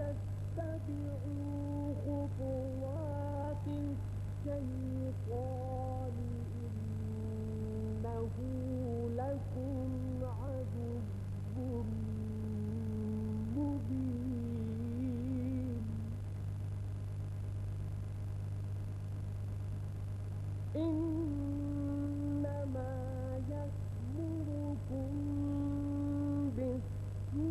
تتبعوا خطوات الشيطان إنه لكم عدو مبين إنما يأمركم بالسوء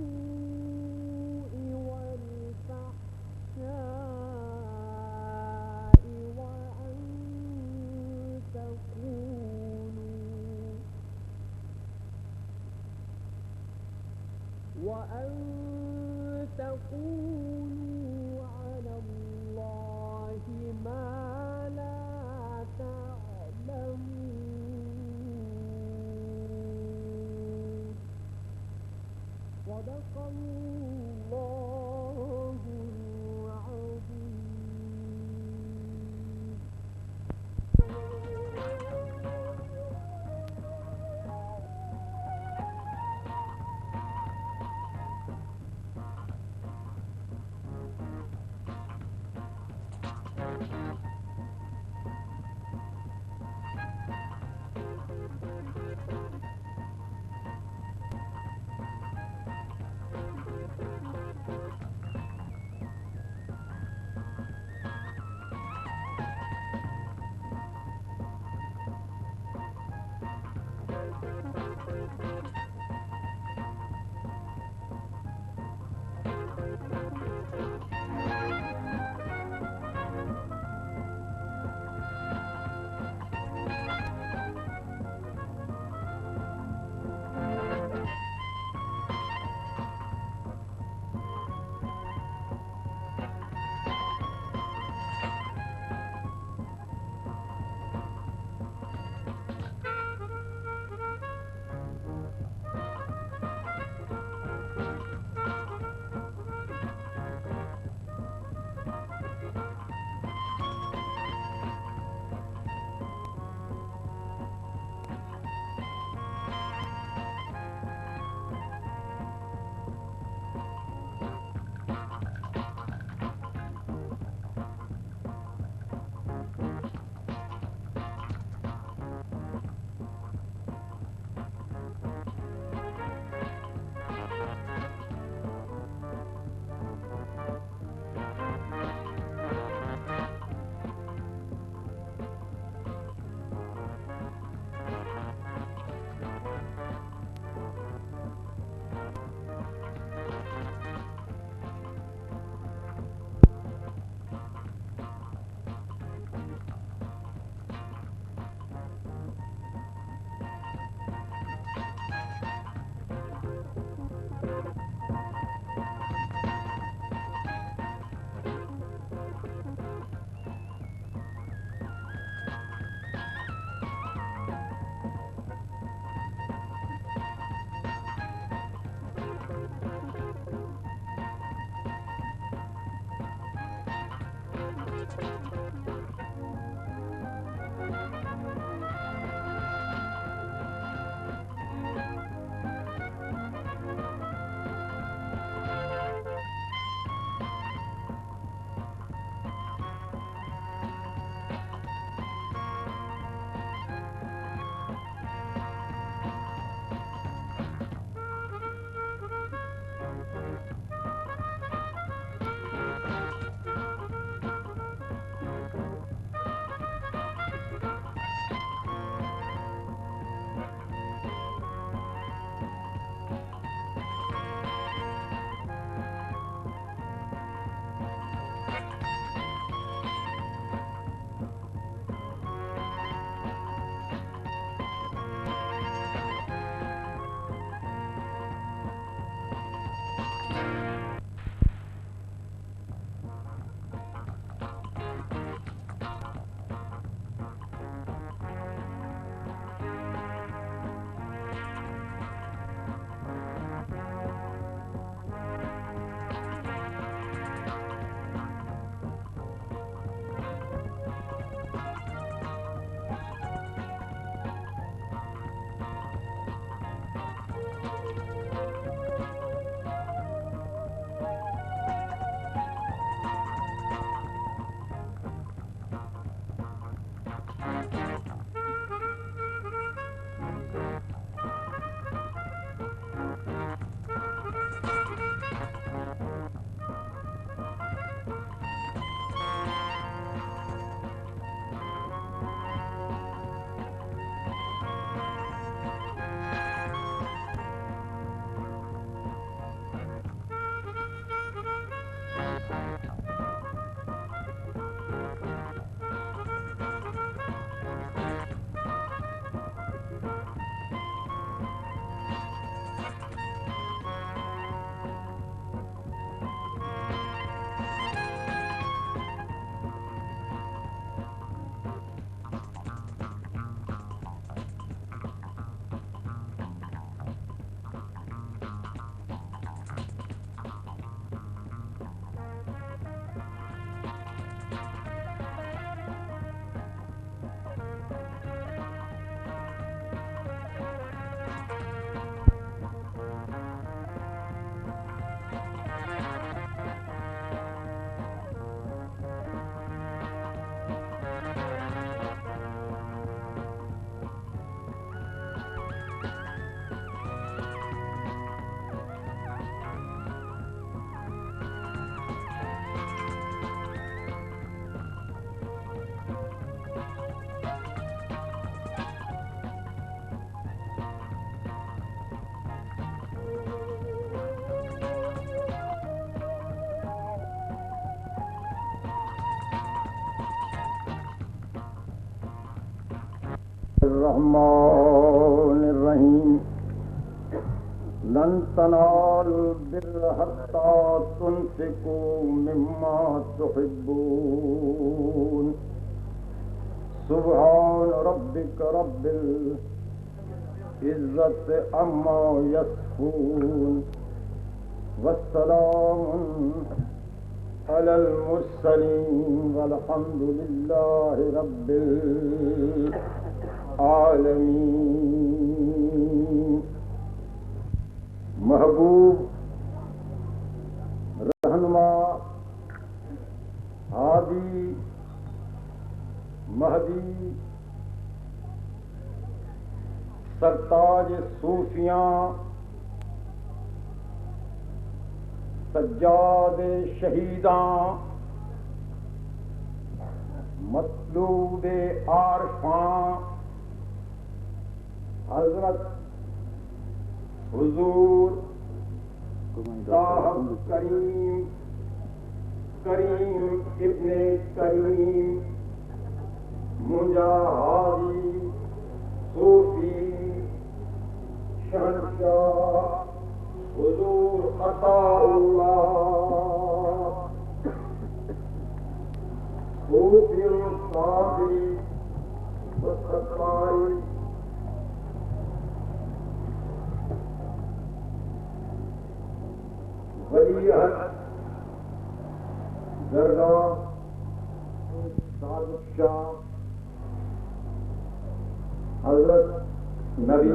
والفحشاء وأن تقولوا على الله ما لا تعلمون صدق الله العظيم. الرحمن الرحيم لن تنالوا البر حتى تنفقوا مما تحبون سبحان ربك رب العزة عما يصفون والسلام على المرسلين والحمد لله رب العالمين. महबूब रहनुमा हादी महदी सरताज सूफियां सज्जाद शहीदां मतलूब आरफां हजरत हुजूर साहब करीम इब्ने करीम मुजाहिदी सूफी शहंशाह हुजूर अताउल्लाह सूफी सादी मुस्तफाई वलीअहद दरगाह सादिक शाह हजरत नबी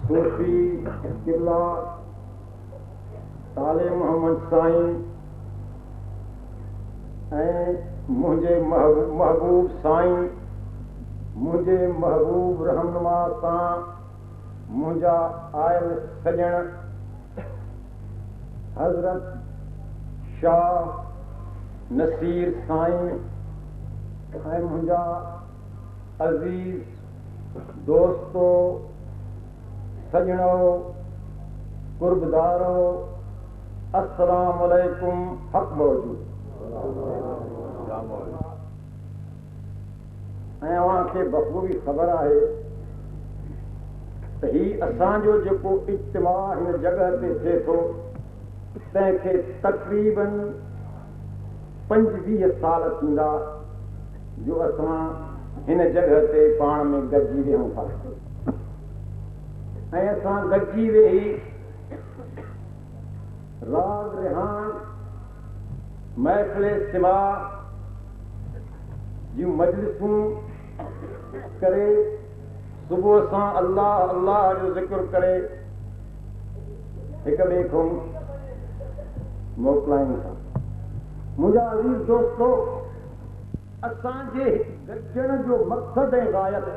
सूफी किबला ताले मोहम्मद साईं ऐं मुंहिंजे महबूब साईं मुंहिंजे महबूब रहनुमा सां मुंहिंजा आयल सॼण हज़रत शाह नसीर साईं ऐं मुंहिंजा अज़ीज़ दोस्तो सॼणो कुर्बदारो अस्सलामु अलैकुम हक़ मौजूद। ऐं अव्हांखे बख़ूबी ख़बर आहे त ही असांजो जेको इज्तिमा हिन जॻह ते थिए थो तंहिंखे तक़रीबन 25 साल थींदा जो असां हिन जॻह ते पाण में गॾिजी वियूं था ऐं असां गॾिजी वेही राग रिहान महफ़िल सिमा जूं मजलिसूं करे सुबुह सां अल्लाह अल्लाह जो ज़िक्र करे हिक ॿिए खां मोकिलायूं था। मुंहिंजा अज़ीज़ दोस्तो असांजे गॾिजण जो मक़सदु ऐं गायत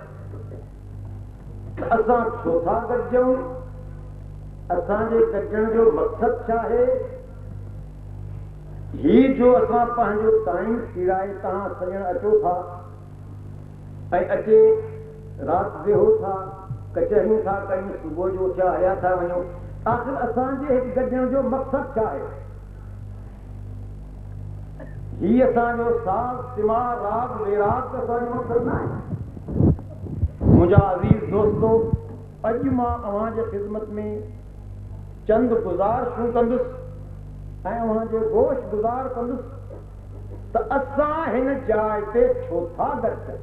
असां छो था गॾिजूं असांजे गॾिजण जो मक़सदु छा आहे ही जो असां पंहिंजो टाइम सीड़ाए तव्हां सॼण अचो था ऐं अचे राति वेहो था कचहरियूं था कयूं सुबुह जो उथिया हलिया था वञूं आख़िर असांजे हिकु गॾिजण जो मक़सदु छा आहे ही असांजो साज़ सिमा राग वेराग असांजो मक़सदु न आहे। मुंहिंजा अज़ीज़ दोस्तो अॼु मां अव्हांजे ख़िदमत में चंद गुज़ारिशूं कंदुसि ऐं अव्हांजे गोश गुज़ार कंदुसि त असां हिन जाइ ते छो था गॾु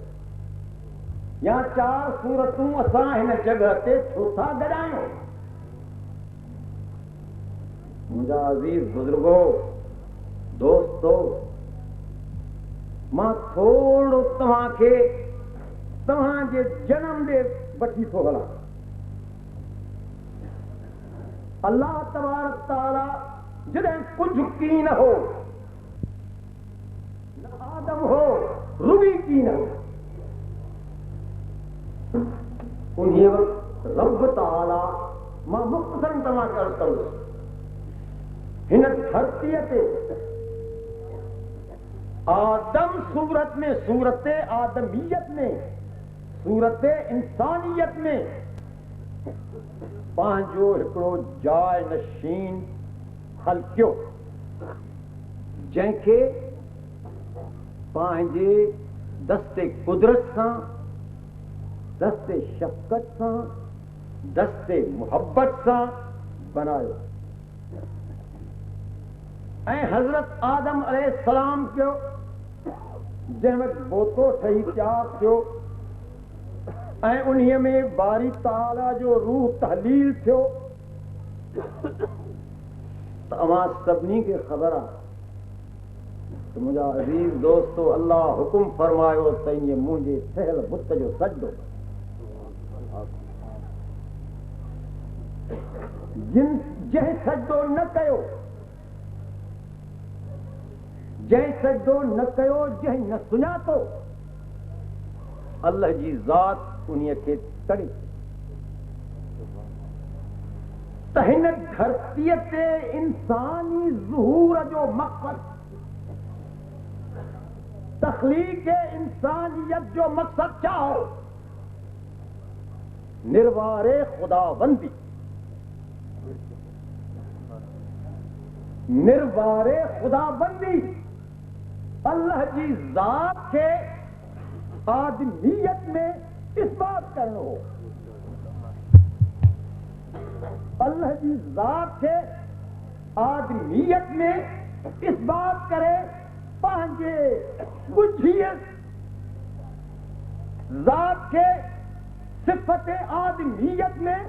या 4 सूरतूं असां हिन जॻह ते छो था गॾायूं। मुंहिंजा अज़ीज़ बुज़ुर्गो दोस्तो मां थोरो तव्हांखे तव्हांजे जनम ॾे वठी थो हलां। अल्लाह तबारक ताला जॾहिं कुझु कीन हो न आदम हो रुबी कीन हो उन्हीअ वक़्तु रब ताला मां मुख़्तसरन तव्हांखे अर्ज़ु कंदुसि हिन धरतीअ ते आदम सूरत में सूरत आदमियत में सूरत इंसानियत में पंहिंजो हिकिड़ो जाइ नशीन हल्कियो जंहिंखे पंहिंजे दस्ते कुदरत सां, दस्ते शफ़क़त सां, दस्ते मुहब्बत सां बनायो। ऐं हज़रत आदम अलैहिस्सलाम कयो, जंहिं वक़्तु बोतो ठही तयारु थियो ऐं उन्हीअ में बारी ताला जो रूह तहलील थियो, त अवां सभिनी खे ख़बर आहे त मुंहिंजा अज़ीज़ दोस्तो, अल्लाह हुकुम फरमायो त इन मुंहिंजे ठहियल बुत जो सजदो जंहिं सजदो न कयो, जंहिं सजदो न कयो, जंहिं न सुञातो, अल्लाह जी ज़ात उन्हीअ खे तड़ी। त हिन धरतीअ ते इंसानी ज़ुहूर जो मक़सद, तख़लीक़ इंसानियत जो मक़सद छा हो? निर्वारे खुदाबंदी, निर्वारे खुदाबंदी, अल्लाह जी ज़ात के आदमियत में इस्बात करनो हो। अल्लाह जी ज़ात के आदमियत में इस्बात करे, पंहिंजे बुझियत ज़ात के सिफ़त आदमियत में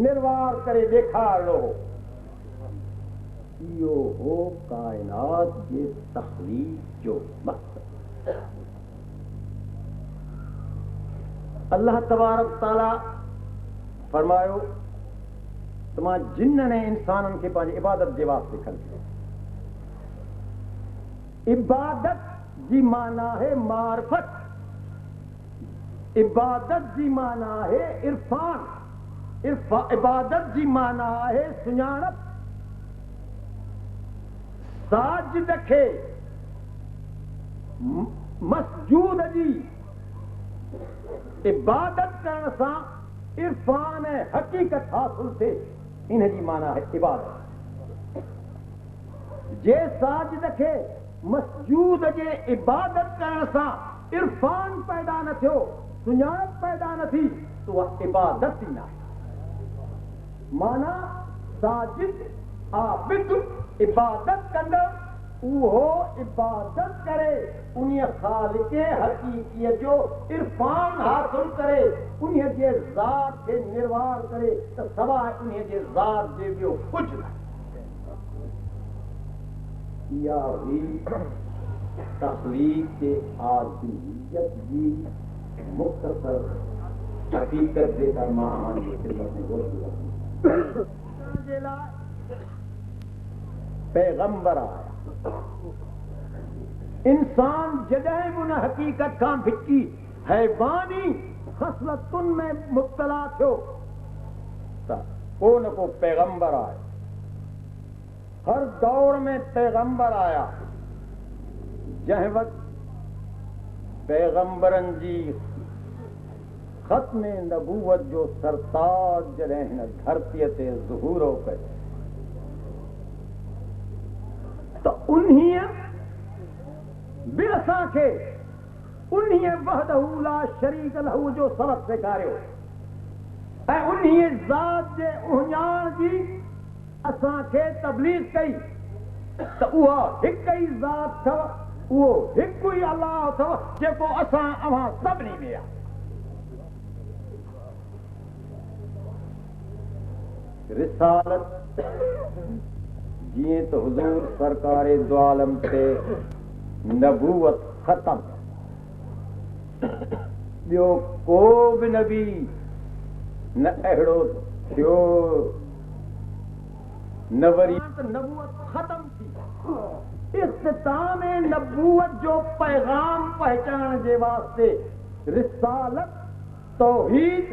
निर्वार करे ॾेखारणो हो। इहो हो कायनात जे तख़लीक़ जो मक़सद। अल्लाह तबारक ताला फरमायो त मां जिन्ननि ऐं इंसाननि खे पंहिंजी इबादत जे वास्ते खलियो। इबादत जी माना है मारिफत, इबादत जी माना है इरफान, इबादत जी माना है सुञाणप। साजिद खे मसजूद जी इबादत करण सां इरफान ऐं हक़ीक़त हासिल थिए, इन जी माना है इबादत। जे साजिद खे मसजूद जे इबादत करण सां इरफान पैदा न थियो, सुञाणप पैदा न थी, तो उहा इबादत ई न आहे। माना साजिद आबिद इबादत कंदड़, उहो इबादत करे उन्हीअ ख़ालिक़े हक़ीक़ीअ जो इरफान हासिल करे, उन्हीअ जे ज़ात खे निर्वार करे, त सवाइ उन्हीअ जे ज़ात जे ॿियो कुझु न। इहा हुई तख़लीक़ आदमियत जी मुख़्तसर हक़ीक़त जेका मां हाणे ख़िदमत में ॻोल्हे जे लाइ पैगंबर आया। इंसान जॾहिं बि उन हक़ीक़त खां भिटकी हैवानी ख़सलतुनि में मुब्तला थियो, त को न को पैगंबर आया। हर दौर में पैगंबर आया। जंहिं वक़्तु पैगंबरनि जी ख़त्म नबूवत जो सरताज जॾहिं हिन धरतीअ ते ज़ुहूरो कयो, त उन्हीअ बि असांखे उन्हीअ वहदहू ला शरीक लहू जो सबक़ सेखारियो ऐं उन्हीअ ज़ात जे उहिञाण जी असांखे तबलीग कई त उहा हिकु ई ज़ात अथव, उहो हिकु ई अलाह अथव जेको असां अवां सभिनी में आहे। रिसालत जीअं त हुज़ूर सरकारे दो आलम ते नबूवत ख़तम, ॿियो को बि नबी न अहिड़ो थियो, न वरी नबूवत ख़तम थी। इख्तिताम नबूवत जो पैगाम पहचान जे वास्ते रिसालत तौहीद,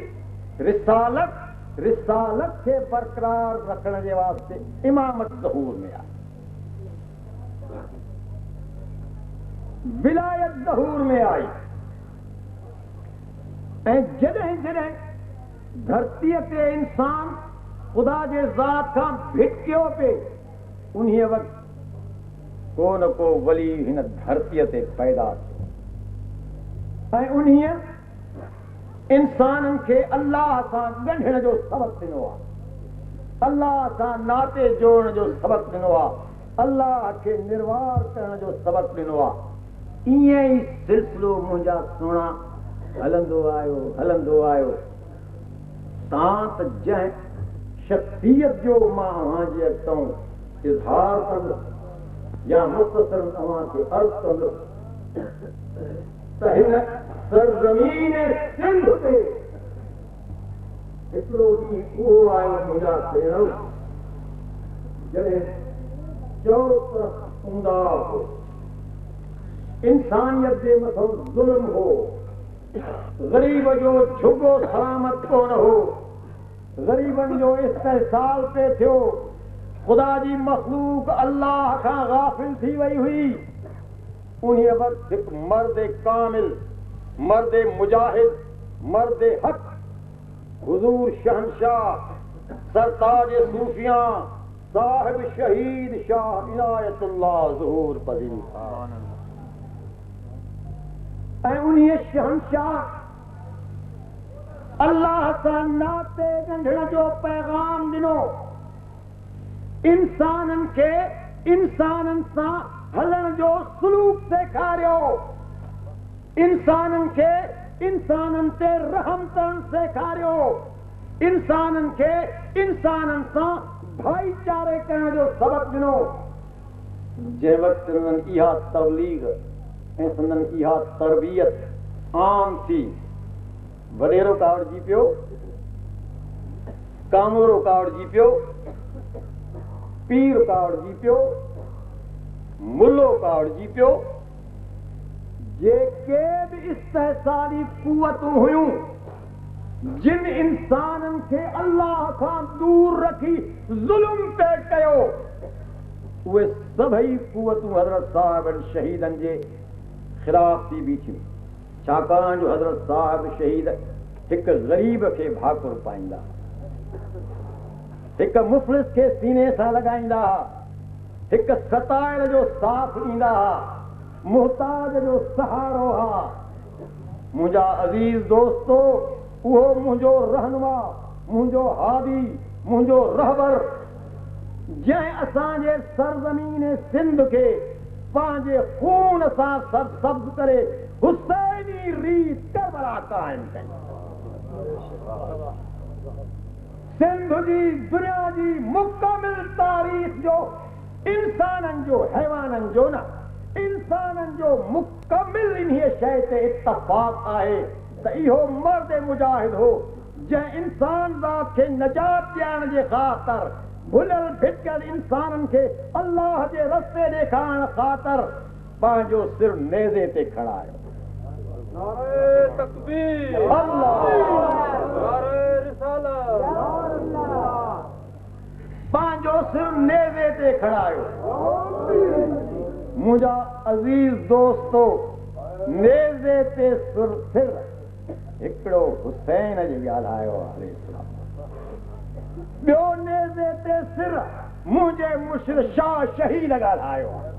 रिसालत खे बरक़रार रखण जे वास्ते इमामत ज़हूर में आहे, विलायत ज़हूर में आई। ऐं जॾहिं जॾहिं धरतीअ ते इंसान ख़ुदा जे ज़ात खां भिटकियो पिए, उन्हीअ वक़्तु को न को वली हिन धरतीअ ते पैदा थियो। ऐं उन्हीअ इंसाननि खे अल्लाह सां ॻंढण जो सबक़ ॾिनो आहे, अल्लाह सां नाते जोड़ण जो सबक़ ॾिनो आहे, अल्लाह खे निर्वार करण जो सबक़ ॾिनो आहे। ईअं ई सिलसिलो मुंहिंजा सुहिणा हलंदो आयो। तव्हां त जंहिं शख्सियत जो मां अव्हांजे अॻितां इज़हार कंदुसि या मुख़्तसर तव्हांखे अर्ज़ कंदुसि त हिन सरज़मीन सिंध ते हिकिड़ो ॾींहुं उहो आयो मुंहिंजा भेणो जॾहिं चओ तरफ़ ऊंदाह हो, इंसानियत जे मथां ज़ुल्म हो, ग़रीब जो झुॻो सलामत कोन हो, ग़रीबनि जो इस्तेहसाल पे थियो, ख़ुदा जी मख़लूक अल्लाह खां गाफ़िल थी वई हुई। उन वक़्तु हिकु मर्द कामिल, मर्द मुजाहिद, मर्द हक़ हुज़ूर शहनशाह सरताज सूफियां साहिब शहीद शाह इनायतुल्लाह ज़हूर पज़ीर ऐं उन्हीअ शहनशाह अल्लाह सां नाते ॻंढण जो पैगाम ॾिनो, इंसाननि सां हलण जो सलूक सेखारियो, इंसाननि ते रहम करणु सेखारियो, इंसाननि सां भाईचारे करण जो सबक़ ॾिनो। जंहिं वक़्तु उन्हनि इहा तबलीग ऐं संदनि इहा तरबियत आम थी, वॾेरो कावड़जी पियो, कामोरो कावड़जी पियो, पीर कावड़जी पियो, मुल्लो कावड़जी पियो, जेके बि इस्तेहसाली कुवतूं हुयूं जिन इंसाननि खे अल्लाह खां दूर रखी ज़ुल्म पे कयो, उहे सभई कुवतूं हज़रत साहिब शहीदनि जे ख़िलाफ़ थी बीठियूं। छाकाणि जो हज़रत साहिब शहीद हिकु ग़रीब खे भाकुर पाईंदा, हिकु मुफ़लिस खे सीने सां लॻाईंदा, हिकु सताइण जो साथ ॾींदा, मुहताज जो सहारो हा। मुंहिंजा अज़ीज़ दोस्तो, उहो मुंहिंजो रहनुमा, मुंहिंजो हादी, मुंहिंजो रहबर, जंहिं असांजे सरज़मीन सिंध खे पंहिंजे खून सां सरसब्ज़ करे हुसैनी रीत करबला क़ाइम कई। सिंध जी दुनिया जी मुकमिल तारीख़ जो इंसाननि जो, हैवाननि जो न, इंसाननि जो मुकमिल इन्हीअ शइ ते इत्तफ़ाक़ आहे त इहो मर्द मुजाहिद हो जंहिं इंसान ज़ात खे नजात ॾियण जे ख़ातिर, भुलियल भिटकियल इंसाननि खे अल्लाह जे रस्ते ॾेखारण ख़ातिर पंहिंजो सिर नेज़े ते खड़ायो। नारे तकबीर, अल्लाह, नारे रिसालत, पंहिंजो सिर नेज़े ते खड़ायो। मुंहिंजा अज़ीज़ दोस्तो, नेज़े ते सिर हिकिड़ो हुसैन जी ॻाल्हायो आहे, ॿियो नेज़े ते सिर मुंहिंजे मुर्शिद शाह शहीद ॻाल्हायो आहे,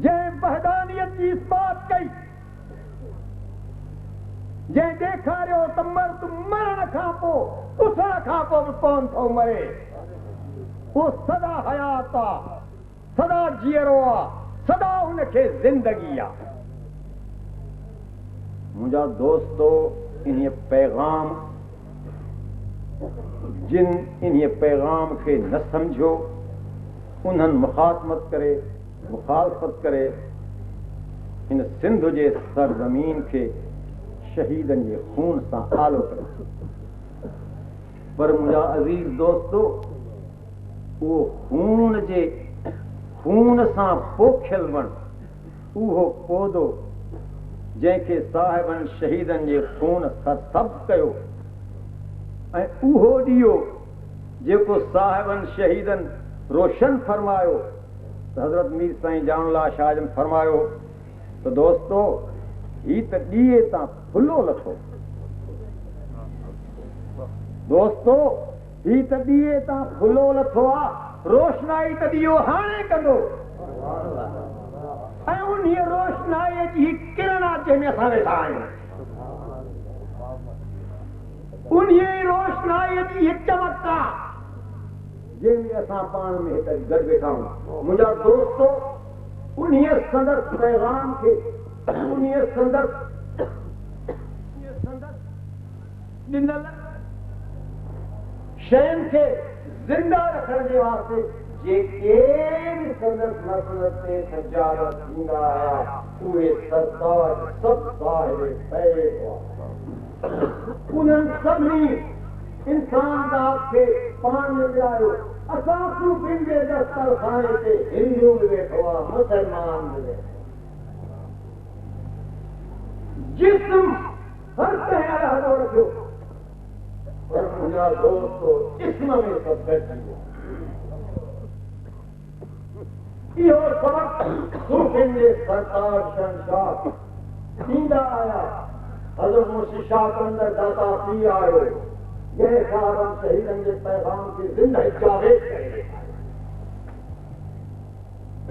जंहिं वहदानियत जी इस्बात कई, जंहिं ॾेखारियो त मर्द मरण खां पोइ, उथण खां पोइ बि कोन थो मरे, उहो सदा हयात आहे, सदा जीअरो आहे, सदा हुनखे ज़िंदगी आहे। मुंहिंजा दोस्तो, इन्हीअ पैगाम, जिन इन्हीअ पैगाम खे न सम्झो, उन्हनि मुखालफ़त करे इन सिंध जे सरज़मीन खे शहीदनि जे खून सां आलो करे। पर मुंहिंजा अज़ीज़ दोस्तो, उहो खून सां पोखियल वण, उहो पौधो जंहिंखे साहिबनि शहीदनि जे खून सरसब्ज़ कयो, ऐं उहो ॾीओ जेको साहिबनि शहीदनि रोशन फरमायो, त हज़रत मीर साईं जानुल्लाह शाह जन फरमायो त दोस्तो, ही त ॾीए तां फुल्लो लथो, दोस्तो ही त ॾीए तां फुल्लो लथो आहे, रोशनाई त ॾीओ हाणे कंदो। ऐं उन रोशनाईअ जी किरण जंहिंमें असां वेठा आहियूं, उन रोशनाईअ जी हिकु चमक आहे जंहिंमें असां पाण में हिकु गॾु वेठा आहियूं। मुंहिंजा दोस्तो, उन संदसि पैगाम खे, उन संदसि ॾिनल शयुनि खे ज़िंदा रखण जे वास्ते जेके बि संदसि मसलत ते सजाद थींदा आया, उहे सरताज सभु साहिब फैज़ हुआ। उन्हनि सभिनी इंसान खे पाण में मिलायो। असां सूफ़ियुनि जे दस्तरखाने ते हिंदू बि वेठो आहे, मुसलमान बि वेठो, जिस्म हर कंहिं अलहदो रखियो, पर मुंहिंजा दोस्तो जिस्म में सभु गॾिजी वियो। इहो सबक़ सूफ़ियुनि जे सरताज शहंशाह ॾींदा आया। हज़रत मुर्शिद शाह कलंदर दाता पी आयो, जंहिं साहबनि शहीदनि जे पैगाम खे ज़िंदा जावेद करे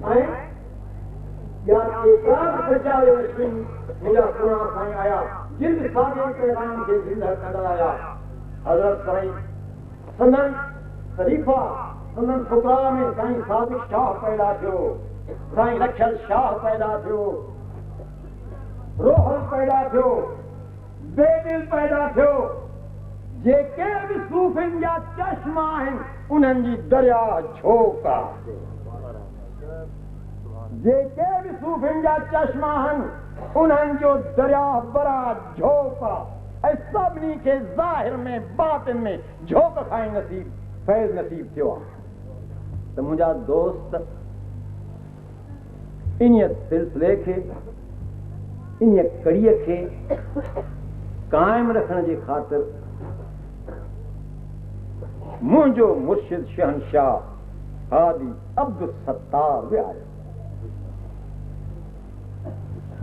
ऐं या केतिरा बि सचाए मुंहिंजा सुहिणा साईं आया, जिन साॻे पैगाम खे ज़िंदा कंदा आया। हज़रत साईं संदन शरीफ़ा, संदन फुक़रा में साईं सादिक शाह पैदा थियो, साईं रखियल शाह पैदा थियो, रोहल पैदा थियो, बेदिल पैदा थियो। जेके बि सूफ़ियुनि जा चश्मा आहिनि, उन्हनि जी दरिया झोक आहे। जेके बि सूफ़ियुनि जा चश्मा आहिनि, उन्हनि जो दरिया बड़ा झोक आहे। ऐं सभिनी खे ज़ाहिर में बातिन में झोक खाई नसीब फैज़ नसीब थियो आहे। त मुंहिंजा दोस्त, इन सिलसिले खे, इन कड़ीअ खे क़ाइमु रखण जे ख़ातिर मुंहिंजो मुर्शिद शहंशाह हादी अब्दुल सत्तार बि आयो।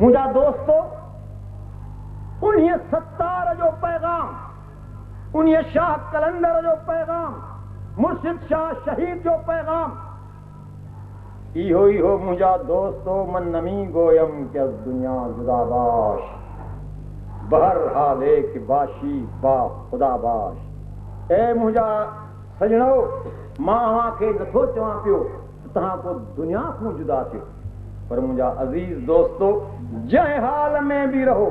मुंहिंजा दोस्तो, उन्हीअ सत्तार जो पैगाम, उन्हीअ शाह कलंदर जो पैगाम, मुर्शिद शाह शहीद जो पैगाम, इहो मुंहिंजा दोस्तो मन नमी गोयम के दुनिया जुदाबाश, बहर हाले कि बाशी बा खुदाबाश। ए मुंहिंजा सजणो, मां अव्हांखे नथो चवां पियो त तव्हां को दुनिया खां जुदा थियो, पर मुंहिंजा अज़ीज़ दोस्तो, जंहिं हाल में बि रहो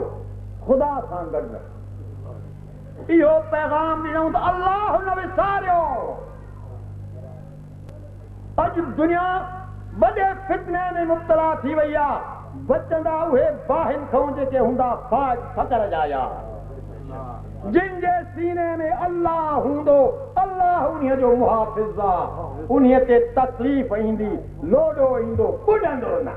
ख़ुदा सां गॾु रहो। इहो पैगाम ॾिनऊं त अल्लाह न विसारियो। अॼु दुनिया वॾे फितने में मुब्तला थी वई आहे। बचंदा उहे बाहिन खां जेके हूंदा फाज फ़क़र जा यार, जिन जे सीने में अल्लाह हूंदो, अल्लाह उन्हीअ जो मुहाफ़िज़ आहे। उन्हीअ ते तकलीफ़ ईंदी, लोॾो ईंदो, ॿुॾंदो न।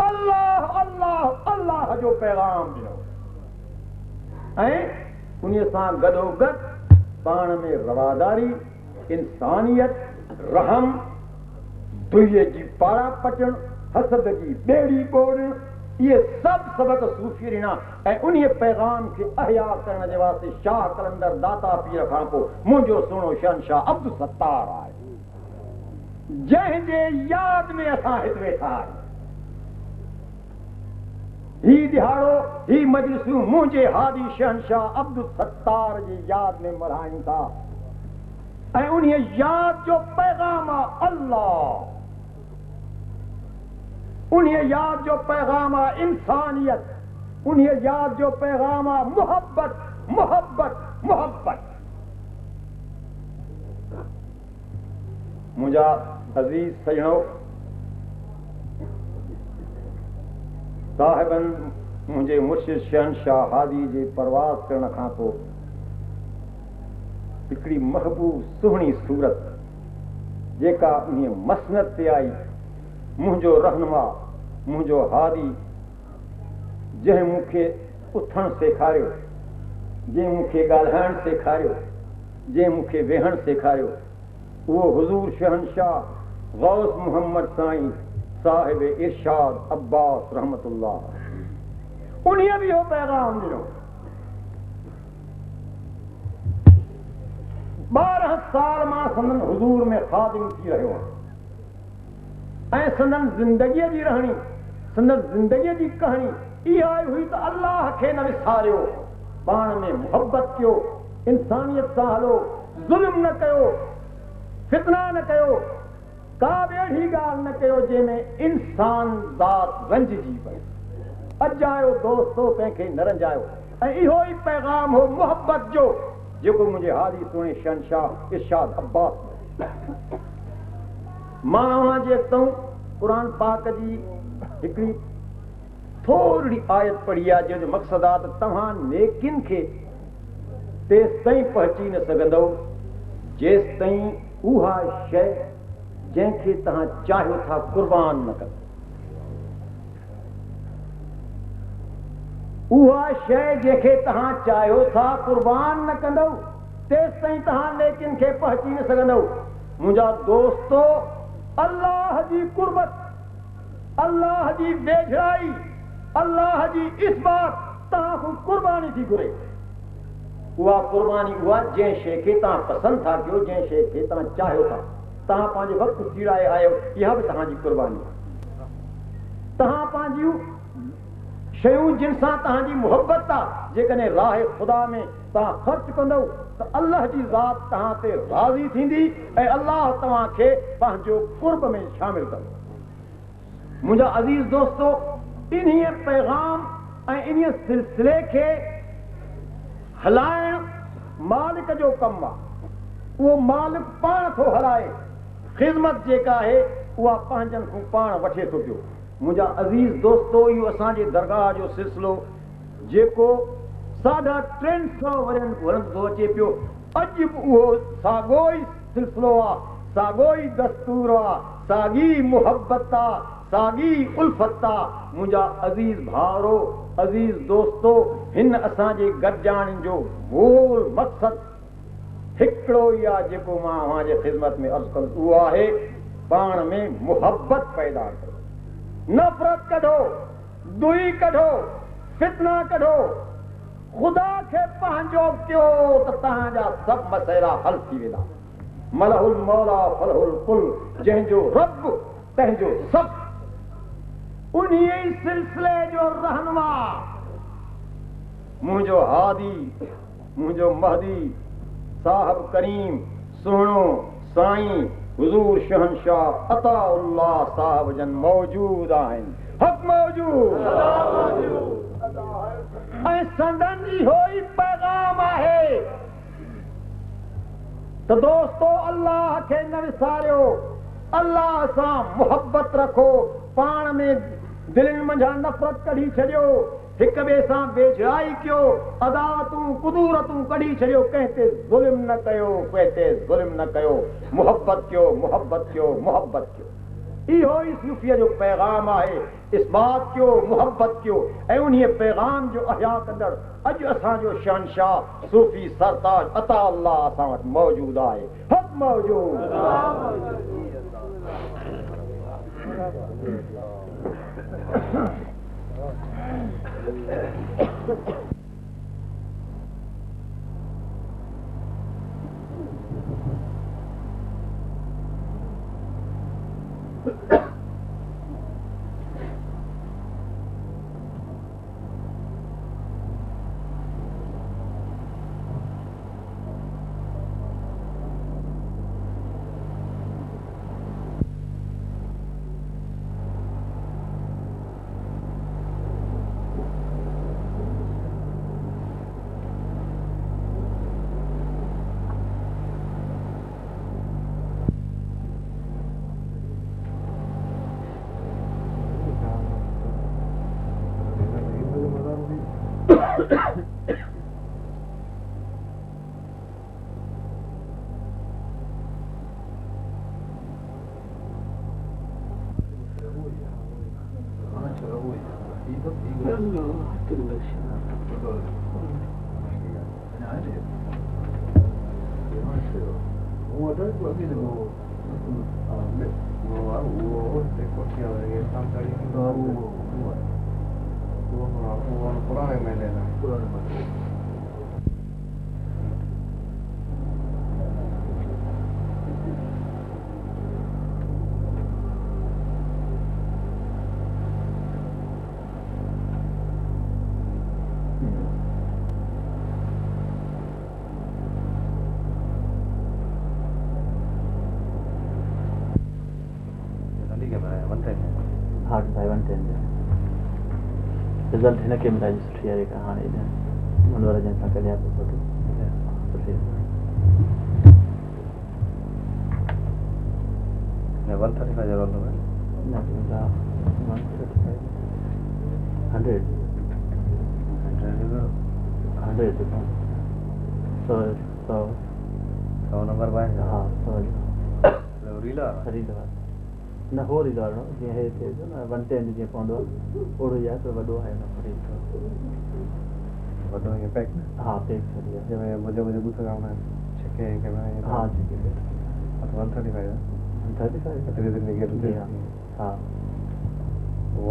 अल्लाह अल्लाह अल्लाह जो पैगाम ॾिनो ऐं उन्हीअ सां गॾोगॾु पाण में रवादारी, इंसानियत, रहम, दुईअ जी पाड़ा पचण, हसद जी ॿेड़ी ॿोड़ण, इहे सभु सबक़ सूफ़ी ॾिना। ऐं उन्हीअ पैगाम खे अहया करण जे वास्ते शाह कलंदर दाता पीर खां पोइ मुंहिंजो सुहिणो शहंशाह अब्दुल सत्तार आहे, जंहिंजे यादि में असां हिते वेठा आहियूं। ही दिहाड़ो, ही मजलिसूं मुंहिंजे हादी शहंशाह अब्दुल सत्तार जी यादि में मल्हायूं था। ऐं उन्हीअ यादि जो पैगाम आहे अल्लाह, उन्हीअ यादि जो पैगाम आहे इंसानियत, उन्हीअ यादि जो पैगाम आहे मोहब्बत मोहब्बत मोहब्बत। मुंहिंजा अज़ीज़ सजणो, साहिबनि मुंहिंजे मुर्शिद शहंशाह हादी जे परवाज़ करण खां पोइ हिकिड़ी महबूब सुहिणी सूरत जेका उन मसनद ते आई, मुंहिंजो रहनुमा, मुंहिंजो हादी, जंहिं मूंखे उथणु सेखारियो, जंहिं मूंखे ॻाल्हाइणु सेखारियो, जंहिं मूंखे वेहणु सेखारियो, उहो हुज़ूर शहंशाह गौस मोहम्मद साईं साहिब इरशाद अब्बास रहमतुल्लाह। उन्हीअ बि इहो पैगाम ॾिनो। 12 साल मां संदन हुज़ूर में ख़ादिम थी रहियो ऐं संदन ज़िंदगीअ जी रहणी, संदन ज़िंदगीअ जी कहाणी इहा हुई त अल्लाह खे न विसारियो, पाण में मुहबत कयो, इंसानियत सां हलो, ज़ुल्म न कयो, फितना न कयो, का बि अहिड़ी ॻाल्हि न कयो जंहिंमें इंसान ज़ात रंजिजी पए। अॼायो दोस्तो कंहिंखे न रंजायो। ऐं इहो ई पैगाम हो मुहबत जो जेको मुंहिंजे हादी सुहिणे शहंशाह इरशाद अब्बास मां अव्हांजे अॻितऊं क़ुर पाक जी हिकिड़ी थोरी आयत पढ़ी आहे जंहिंजो मक़सदु आहे त तव्हां नेकिन खे तेसि ताईं पहुची न सघंदव जेसि ताईं उहा शइ जंहिंखे तव्हां चाहियो था क़ुर्बान न कंदव। उहा शइ जंहिंखे तव्हां चाहियो था क़ुर्बान न कंदव तेसि ताईं तव्हां नेकिन खे पहुची न सघंदव। मुंहिंजा दोस्तो, अल्लाह जी कुर्बत, अल्लाह जी वेझड़ाई, अल्लाह जी इस्बात तव्हां खां क़ुर्बानी थी घुरे। उहा क़ुर्बानी उहा जंहिं शइ खे तव्हां पसंदि था कयो, जंहिं शइ खे तव्हां चाहियो था, तव्हां पंहिंजो वक़्तु सीड़ाए आयो, इहा बि तव्हांजी क़ुर्बानी आहे। तव्हां पंहिंजियूं शयूं जिन सां तव्हांजी मुहबत आहे जेकॾहिं राह ख़ुदा में तव्हां ख़र्च कंदव त अल्लाह जी ज़ात तव्हां ते राज़ी थींदी ऐं अल्लाह तव्हांखे पंहिंजो कुर्ब में शामिल कंदो। मुंहिंजा अज़ीज़ दोस्तो, इन्हीअ पैगाम ऐं इन्हीअ सिलसिले खे हलाइण मालिक जो कमु आहे। उहो मालिक पाण थो हलाए, ख़िदमत जेका आहे उहा पंहिंजनि खां पाण वठे थो पियो। मुंहिंजा अज़ीज़ दोस्तो, इहो असांजे दरगाह जो सिलसिलो जेको 350 वरनि हलंदो अचे पियो, अॼु बि उहो साॻियो ई सिलसिलो आहे, साॻियो ई दस्तूर आहे, साॻी मुहबत आहे, साॻी उल्फत आहे। मुंहिंजा अज़ीज़ भाउरो, अज़ीज़ दोस्तो, हिन असांजे गॾिजाणनि जो मूल मक़सदु हिकिड़ो ई आहे जेको मां अव्हांजे ख़िदमत में अर्ज़ु कंदुसि, उहो आहे पाण में मुहबत पैदा कयो, नफ़रत कढो, दुई कढो, फितना कढो, ख़ुदा खे पंहिंजो कयो त तव्हांजा सभु मसइला हल थी वेंदा। मलहुल मौला फलहुल कुल, जंहिंजो रब तंहिंजो सभु। उन्हीअ ई सिलसिले जो रहनुमा मुंहिंजो हादी, मुंहिंजो महदी साहिब करीम सुहिणो साईं हुज़ूर शहंशाह अताउल्लाह साहिब जन मौजूद आहिनि। हक़ मौजूद ऐं संदन इहो ई पैगाम आहे त दोस्तो, अल्लाह खे न विसारियो, अल्लाह सां मुहबत रखो, पाण में दिलनि मंझां नफ़रत कढी छॾियो, हिक ॿिए सां वेझड़ाई कयो, अदावतूं कुदूरतूं कढी छॾियो, कंहिं ते ज़ुल्म न कयो, कंहिं ते ज़ुल्म न कयो, मुहबत कयो, मुहबत कयो, मुहबत कयो। इहो ई सूफ़ीअ जो पैगाम आहे। इस्बात कयो, मुहबत कयो ऐं उन्हीअ पैगाम जो अहया कंदड़ अॼु असांजो शहंशाह सूफ़ी सरताज अताउल्लाह असां वटि मौजूदु आहे। हक़ मौजूद। 110 रिजल्ट हिन खे मिलाई सुठी आहे जेका हाणे मनोरंजन सां कढिया पियो फोटो सुठी 135 जो रोल है 100 नंबर बाय हाँ 100 रीला न हो रीला वारो जीअं हे थिए थो न 110 जीअं पवंदो आहे ओड़ो ई आहे पर वॾो आहे न वॾो ईअं पैक न हाँ पैक थी आहे जंहिंमें मुंहिंजे ॿुथा काउंट आहिनि छिके कैमरा हाँ छिके 135 आहे 135 हाँ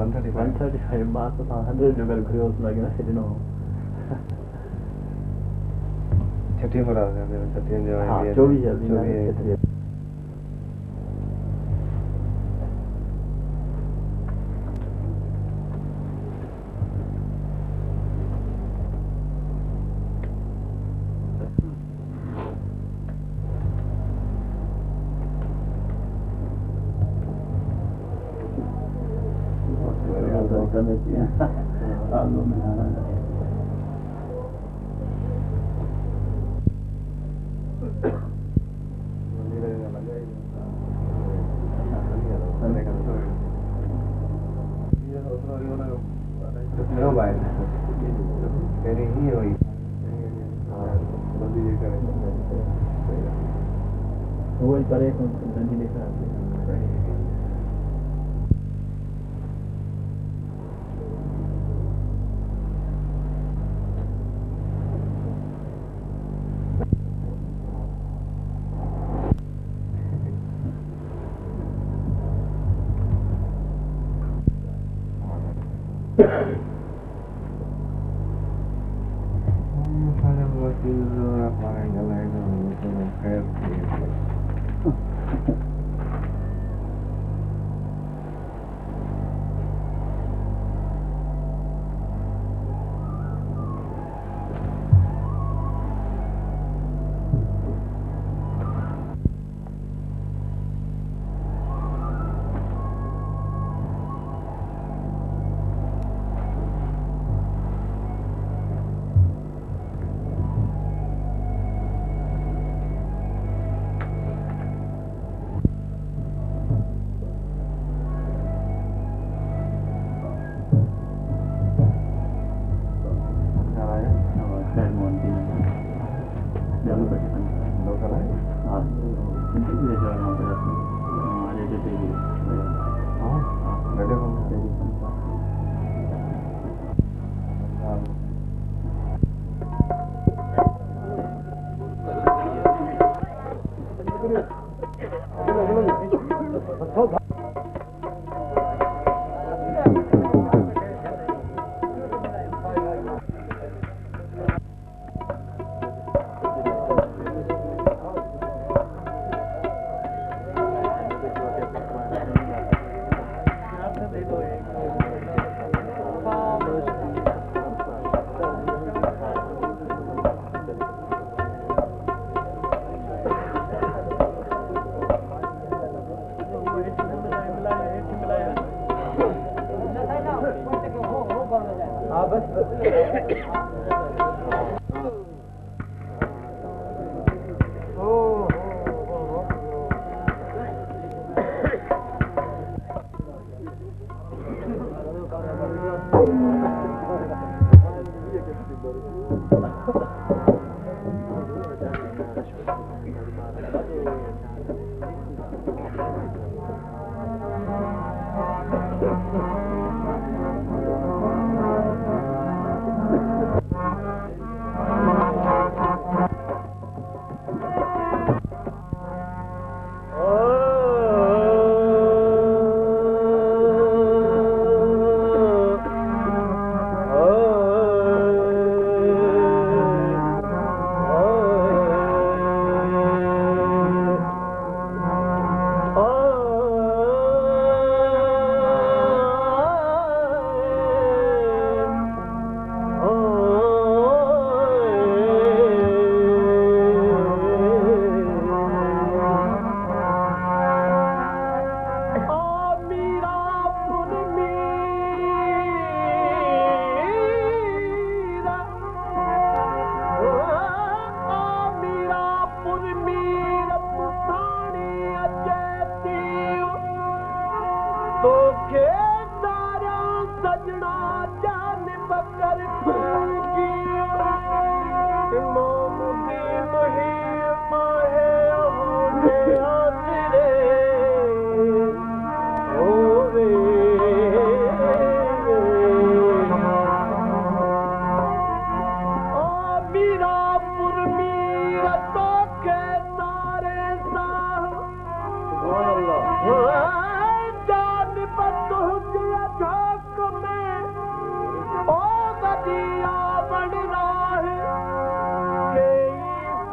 135 मां त 100 जो करे घुरियो लॻे न ॾिनो 60 पर आहे 60 जो हाँ 24 वो ही करे गंदी लिखा तोखे सारा सजना जान बकर की मोमुदी मुहिम है होने आसरे होवे मीरापुर मीर तोखे सारे साह जान बदुगिया झाक में ओ गदिया बन राह के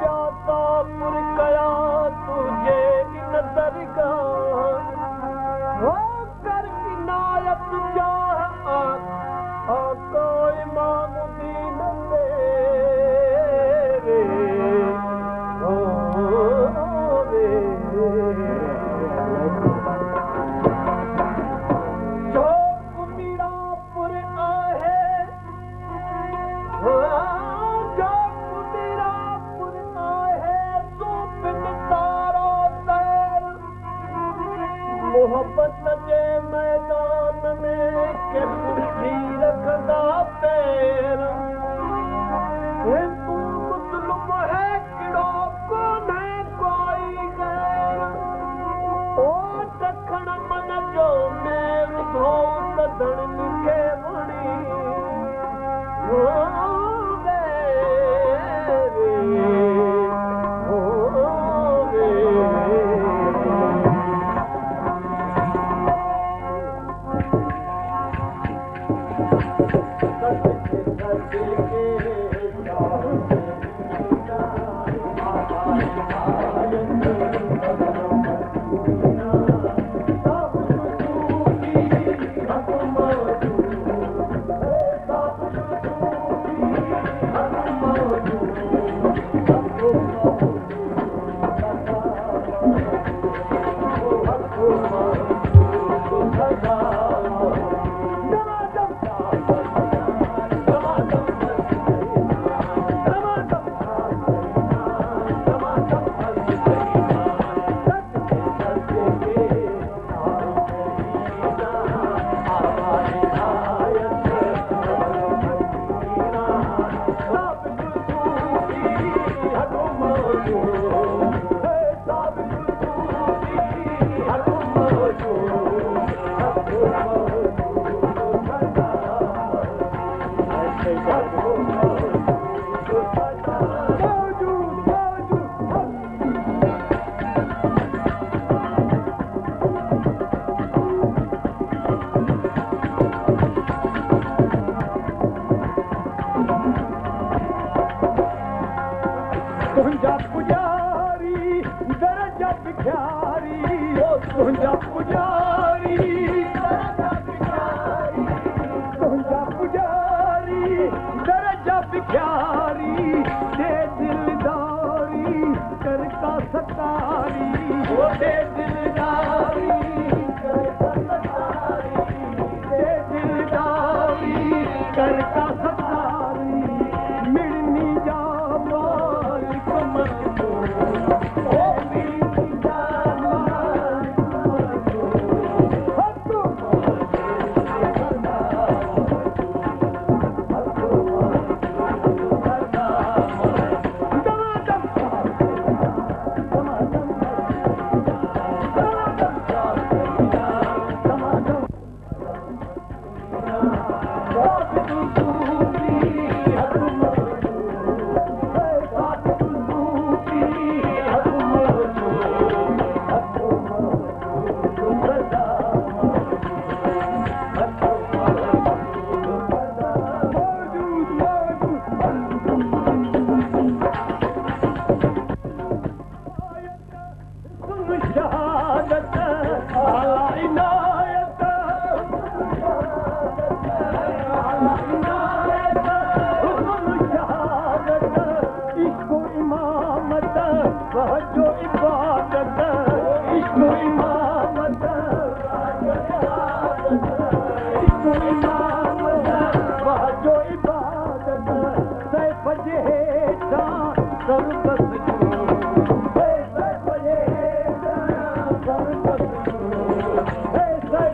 प्यासा पुर कया तुझे इन दरगाह हो कर इनायत जाह आका इमाम दीन तेरे हो रे चौक मीरापुर आहे चौक मीरापुर आहे सूपिन तारो सैर मोहब्बत जे मैदान में के पुठी रखदा पैर हिंदू मुस्लिम है किड़ो कोन्हे कोई गैर ओ दखण मन जो मेल धो सदन लिखे वणी हो रे हो रे तुंहिंजा पुजारी दरजा भिखारी ओ तुंहिंजा पुजारी दरजा भिखारी तुंहिंजा पुजारी दरजा भिखारी दे दिलदारी कर का सतारी ओ दे दिलदारी कर का सतारी दे दिलदारी कर का सतारी मिलनी जा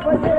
Hey,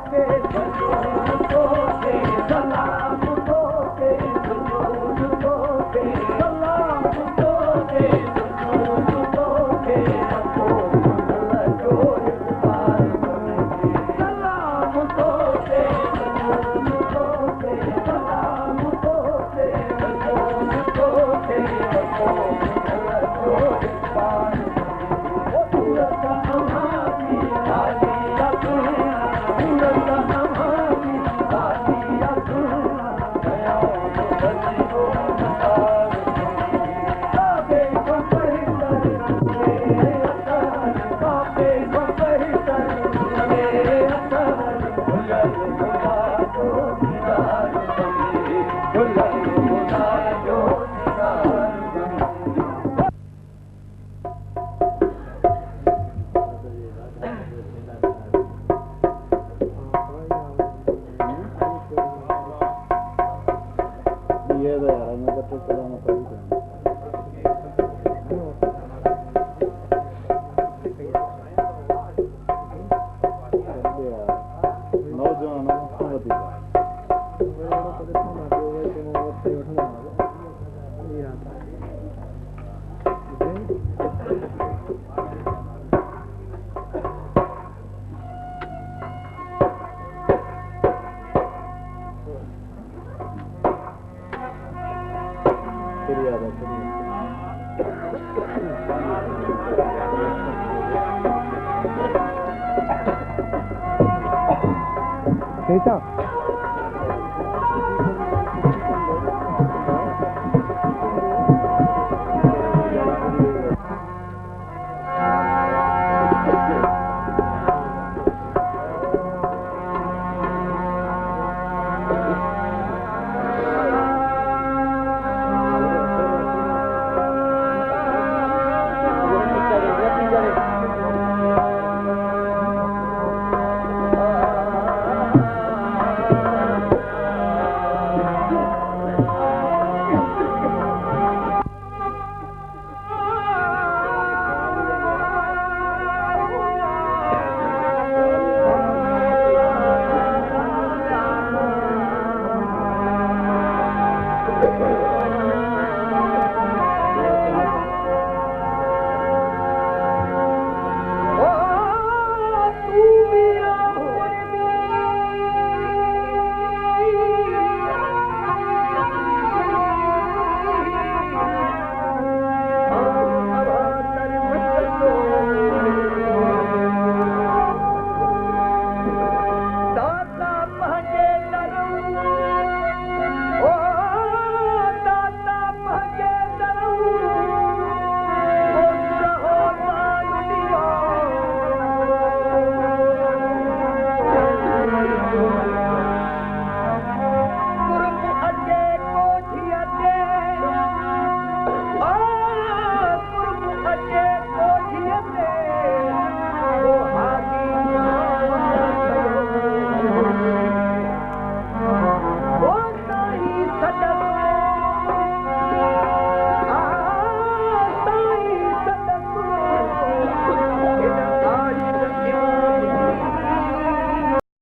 तोखे सजूद तोखे सलाम तोखे सजूद तोखे सलाम तोखे सजूद तोखे अको मंगल जो इक़बाल सलाम तोखे सजूद तोखे सलाम तोखे सजूद तोखे अको मंगल जो इक़बाल ये तो यार मैं तो चलाना पड़ेगा नौजवान कैसा